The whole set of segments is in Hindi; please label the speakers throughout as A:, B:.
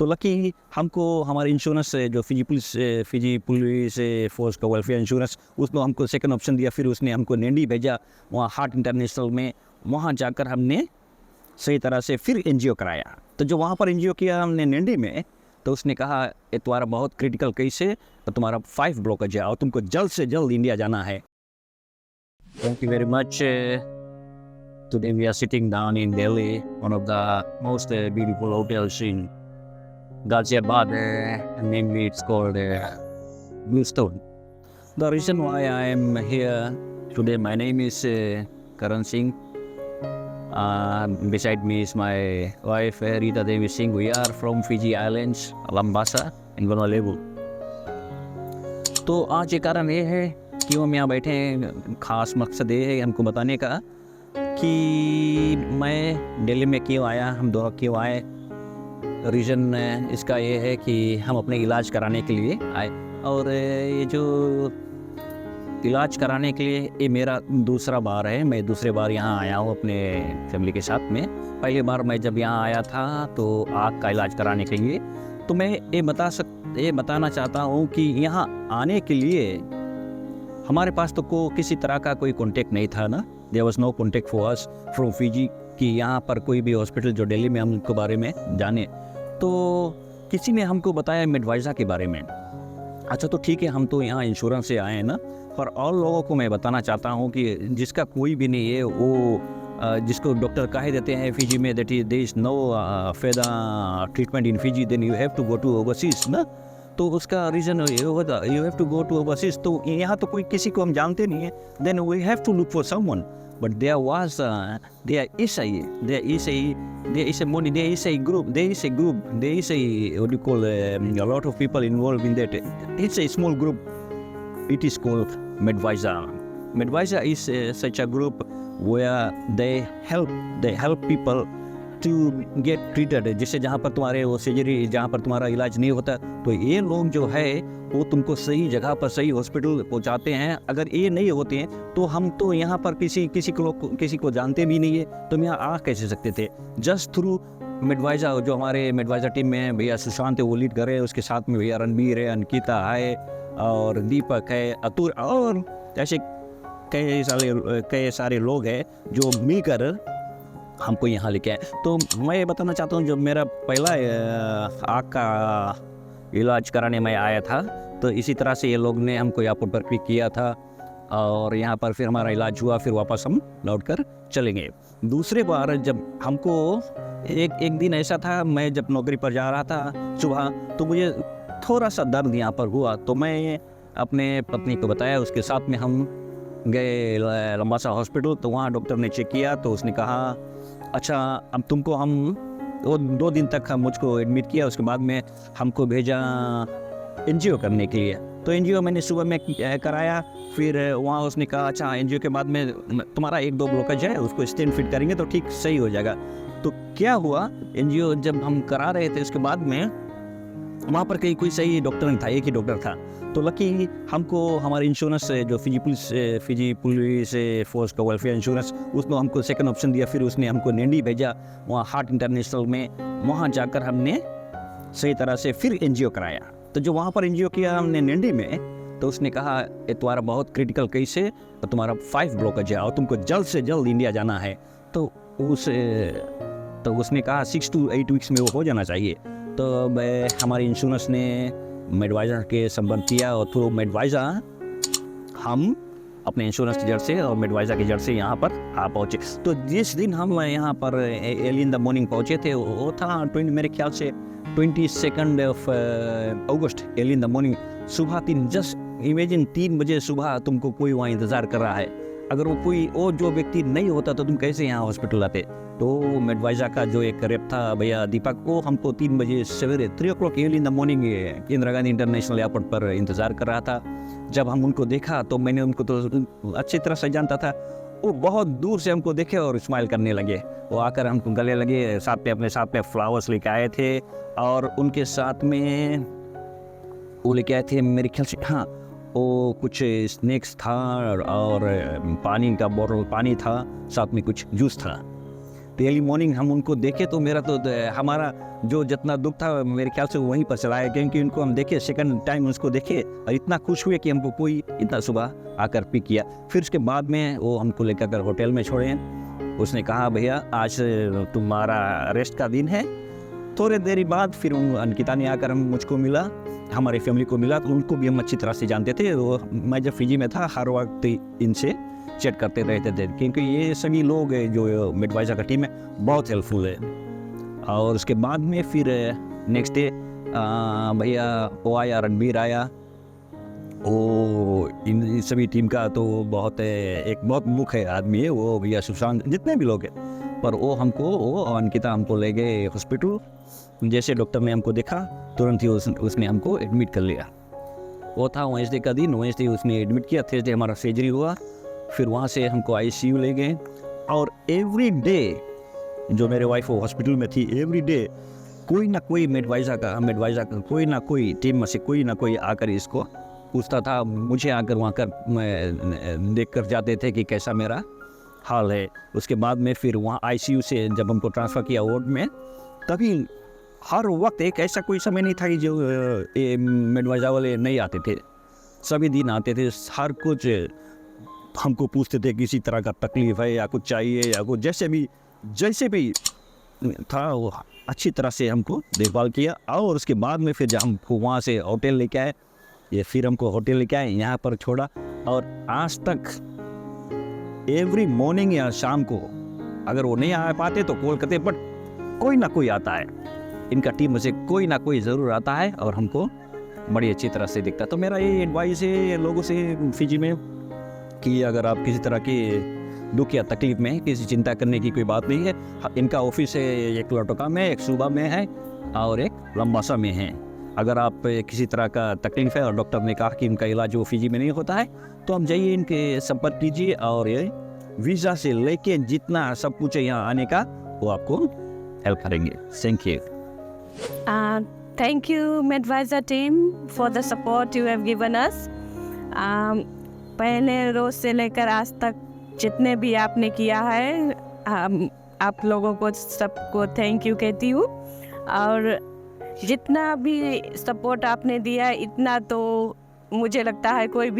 A: तो लकी हमको हमारे इंश्योरेंस से जो फिजी पुलिस फोर्स का वेलफेयर इंश्योरेंस, उसमें हमको सेकंड ऑप्शन दिया। फिर उसने हमको नेंडी भेजा, वहाँ हार्ट इंटरनेशनल में। वहाँ जाकर हमने सही तरह से फिर एनजीओ कराया। तो जो वहाँ पर एनजीओ किया हमने नेंडी में, तो उसने कहा ये तुम्हारा बहुत क्रिटिकल केस है, तो तुम्हारा 5 ब्लॉकेज है और तुमको जल्द से जल्द इंडिया जाना है। Thank you very much. Today we are sitting down in Delhi, one of the most beautiful hotels in Ghaziabad. Namely, it's called Bluestone. The reason why I am here today, my name is Karan Singh. Beside me is my wife Rita Devi Singh. We are from Fiji Islands, Lambasa and Honolulu. तो आज ये कारण ये है कि हम यहाँ बैठे हैं, खास मकसद ये है हमको बताने का कि मैं दिल्ली में क्यों आया, हम दोनों क्यों आए। रीज़न इसका ये है कि हम अपने इलाज कराने के लिए आए। और ये जो इलाज कराने के लिए ये मेरा दूसरा बार है। मैं दूसरे बार यहाँ आया हूँ अपने फैमिली के साथ में। पहली बार मैं जब यहाँ आया था तो आँख का इलाज कराने के लिए, तो मैं ये बताना चाहता हूँ कि यहाँ आने के लिए हमारे पास तो किसी तरह का कोई कॉन्टेक्ट नहीं था ना। There was no contact for us from Fiji कि यहाँ पर कोई भी हॉस्पिटल जो दिल्ली में हम उनके बारे में जाने। तो किसी ने हमको बताया मेडवाइजा के बारे में। अच्छा तो ठीक है, हम तो यहाँ इंश्योरेंस से आए हैं ना, पर और लोगों को मैं बताना चाहता हूँ कि जिसका कोई भी नहीं है, वो जिसको डॉक्टर कह देते हैं फिजी में that there is no further treatment in Fiji, then you have to go to overseas ना। तो उसका reason you have to go to overseas. तो यहाँ तो कोई किसी को हम जानते नहीं है, then we have to look for someone. But there is a lot of people involved in that. It's a small group. It is called Medvisa. Medvisa is such a group where they help people to get treated. जैसे जहाँ पर तुम्हारे वो सर्जरी, जहाँ पर तुम्हारा इलाज नहीं होता, तो ये लोग जो है वो तुमको सही जगह पर सही हॉस्पिटल पहुँचाते हैं। अगर ये नहीं होते हैं तो हम तो यहाँ पर किसी को जानते भी नहीं है, तो हम यहाँ आ कैसे सकते थे। जस्ट थ्रू मेडवाइजा, जो हमारे मेडवाइजा टीम में है, भैया सुशांत है वो लीड कर रहे हैं, उसके साथ में भैया रणबीर है, अंकिता है और दीपक है, अतुर और ऐसे कई सारे लोग हैं जो मिलकर हमको यहाँ लेके आए। तो मैं ये बताना चाहता हूँ, जो मेरा पहला आँख का इलाज कराने में आया था, तो इसी तरह से ये लोग ने हमको एयरपोर्ट पर पिक किया था और यहाँ पर फिर हमारा इलाज हुआ, फिर वापस हम लौट कर चलेंगे। दूसरे बार जब हमको एक दिन ऐसा था, मैं जब नौकरी पर जा रहा था सुबह, तो मुझे थोड़ा सा दर्द यहाँ पर हुआ, तो मैं अपने पत्नी को बताया, उसके साथ में हम गए लंबासा हॉस्पिटल। तो वहाँ डॉक्टर ने चेक किया, तो उसने कहा अच्छा अब तुमको हम 2 दिन तक मुझको एडमिट किया। उसके बाद में हमको भेजा एनजीओ करने के लिए। तो एनजीओ मैंने सुबह में कराया। फिर वहाँ उसने कहा अच्छा एनजीओ के बाद में तुम्हारा 1-2 ब्लॉकेज है, उसको स्टेंट फिट करेंगे तो ठीक सही हो जाएगा। तो क्या हुआ, एनजीओ जब हम करा रहे थे उसके बाद में वहाँ पर कोई सही डॉक्टर नहीं था, एक ही डॉक्टर था। तो लकी हमको हमारे इंश्योरेंस से जो फिजी पुलिस फोर्स का वेलफेयर इंश्योरेंस, उसमें हमको सेकंड ऑप्शन दिया। फिर उसने हमको नेंडी भेजा, वहाँ हार्ट इंटरनेशनल में। वहाँ जाकर हमने सही तरह से फिर एनजीओ कराया। तो जो वहाँ पर एनजीओ किया हमने नेंडी में, तो उसने कहा ये तुम्हारा बहुत क्रिटिकल केस है, तो तुम्हारा 5 ब्लॉकेज है और तुमको जल्द से जल्द इंडिया जाना है। तो उसने कहा 6 to 8 वीक्स में वो हो जाना चाहिए। तो हमारी इंश्योरेंस ने मेडवाइजा के संबंध किया और थ्रू मेडवाइजा हम अपने इंश्योरेंस की जड़ से और मेडवाइजा की जड़ से यहाँ पर आ पहुँचे। तो जिस दिन हम यहाँ पर अर्ली इन द मॉर्निंग पहुँचे थे, वो था मेरे ख्याल से 22 of August, early in the morning, सुबह 3। जस्ट इमेजिन 3 बजे सुबह तुमको कोई वहाँ इंतज़ार कर रहा है। अगर वो जो व्यक्ति नहीं होता तो तुम कैसे यहाँ हॉस्पिटल आते। तो मेडवाइजा का जो एक रेप था भैया दीपक, वो हमको 3 बजे सवेरे 3 o'clock early in the morning Indira Gandhi international airport पर इंतज़ार कर रहा था। जब हम उनको देखा तो मैंने उनको तो अच्छी तरह से जानता था, वो बहुत दूर से हमको देखे और स्माइल करने लगे। वो आकर हमको गले लगे, अपने साथ में फ्लावर्स लेके आए थे और उनके साथ में वो लेके आए थे मेरे ख्याल से, हाँ वो कुछ स्नैक्स था और पानी का बोतल पानी था, साथ में कुछ जूस था। डेली मॉर्निंग हम उनको देखे तो मेरा तो हमारा जो जितना दुख था मेरे ख्याल से वहीं पर चला है, क्योंकि उनको हम देखे सेकंड टाइम उसको देखे और इतना खुश हुए कि हमको कोई इतना सुबह आकर पिक किया। फिर उसके बाद में वो हमको लेकर होटल में छोड़े। उसने कहा भैया आज तुम्हारा रेस्ट का दिन है। थोड़े देर बाद फिर अंकिता ने आकर मुझको मिला, हमारी फैमिली को मिला, तो उनको भी हम अच्छी तरह से जानते थे। वो मैं जब फिजी में था हर वक्त इनसे चैट करते रहते थे, क्योंकि ये सभी लोग जो मिडवाइजर का टीम है बहुत हेल्पफुल है। और उसके बाद में फिर नेक्स्ट डे भैया वो आया, रणबीर आया। वो इन सभी टीम का तो बहुत एक बहुत मुख्य आदमी है वो भैया, सुशांत, जितने भी लोग हैं। पर वो हमको वो अंकिता हमको ले गए हॉस्पिटल। जैसे डॉक्टर ने हमको देखा तुरंत ही उसने हमको एडमिट कर लिया। वो था वेंसडे का दिन, वेंसडे उसने एडमिट किया, थर्सडे हमारा सर्जरी हुआ। फिर वहाँ से हमको आईसीयू ले गए। और एवरी डे जो मेरे वाइफ वो हॉस्पिटल में थी, एवरी डे कोई ना कोई मिडवाइजर का कोई ना कोई टीम में से कोई ना कोई आकर इसको पूछता था। मुझे आकर वहाँ कर देख कर जाते थे कि कैसा मेरा हाल है। उसके बाद में फिर वहाँ आईसीयू से जब हमको ट्रांसफ़र किया वार्ड में, तभी हर वक्त एक ऐसा कोई समय नहीं था कि जो मिडवाइजर वाले नहीं आते थे। सभी दिन आते थे, हर कुछ हमको पूछते थे, किसी तरह का तकलीफ़ है या कुछ चाहिए या कुछ जैसे भी था वो अच्छी तरह से हमको देखभाल किया। और उसके बाद में फिर जब हमको वहाँ से होटल लेके आए, ये फिर हमको होटल लेके आए, यहाँ पर छोड़ा। और आज तक एवरी मॉर्निंग या शाम को अगर वो नहीं आ पाते तो कॉल करते, बट कोई ना कोई आता है, इनका टीम में से कोई ना कोई ज़रूर आता है और हमको बड़ी अच्छी तरह से दिखता है। तो मेरा ये एडवाइस है लोगों से फिजी में कि अगर आप किसी तरह की दुख या तकलीफ में हैं, किसी चिंता करने की कोई बात नहीं है। इनका ऑफिस है एक लोटोका में, एक सूबा में है और एक लंबासा में है। अगर आप किसी तरह का तकलीफ है और डॉक्टर ने कहा कि इनका इलाज वो फिजी में नहीं होता है, तो आप जाइए, इनके संपर्क कीजिए और ये वीज़ा से लेके जितना सब कुछ है यहाँ आने का वो आपको हेल्प करेंगे। Thank you.
B: Thank you, Medvisor team, for the support you have given us. पहले रोज से लेकर आज तक जितने भी आपने किया है, आप लोगों को सबको थैंक यू कहती हूँ। और जितना भी सपोर्ट आपने दिया, इतना तो मुझे लगता है कोई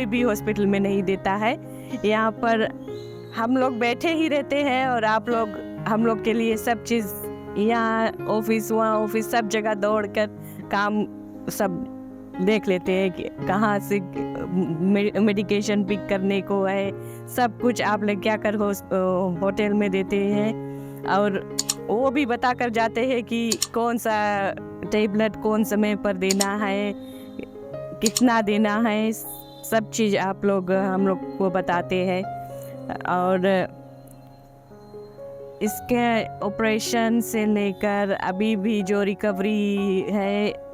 B: भी हॉस्पिटल में नहीं देता है। यहाँ पर हम लोग बैठे ही रहते हैं और आप लोग हम लोग के लिए सब चीज़, यहाँ ऑफिस वहाँ ऑफिस सब जगह दौड़ कर काम सब देख लेते हैं कि कहाँ से मेडिकेशन पिक करने को है, सब कुछ आप लोग क्या कर होटल में देते हैं। और वो भी बता कर जाते हैं कि कौन सा टेबलेट कौन समय पर देना है, कितना देना है, सब चीज़ आप लोग हम लोग को बताते हैं। और इसके ऑपरेशन से लेकर अभी भी जो रिकवरी है,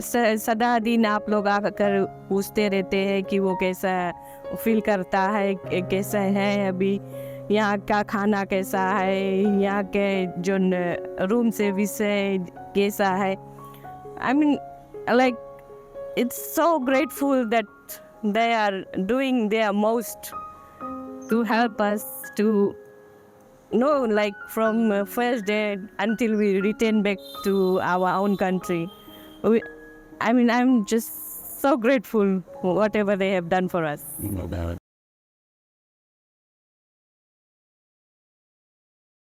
B: सदा दिन आप लोग आकर पूछते रहते हैं कि वो कैसा फील करता है, कैसा है अभी, यहाँ का खाना कैसा है, यहाँ के जो रूम सर्विस है कैसा है। I mean, like, it's so grateful that they are doing their most to help us to know, like, from first day until we return back to our own country. I'm just so grateful for whatever they have done for us.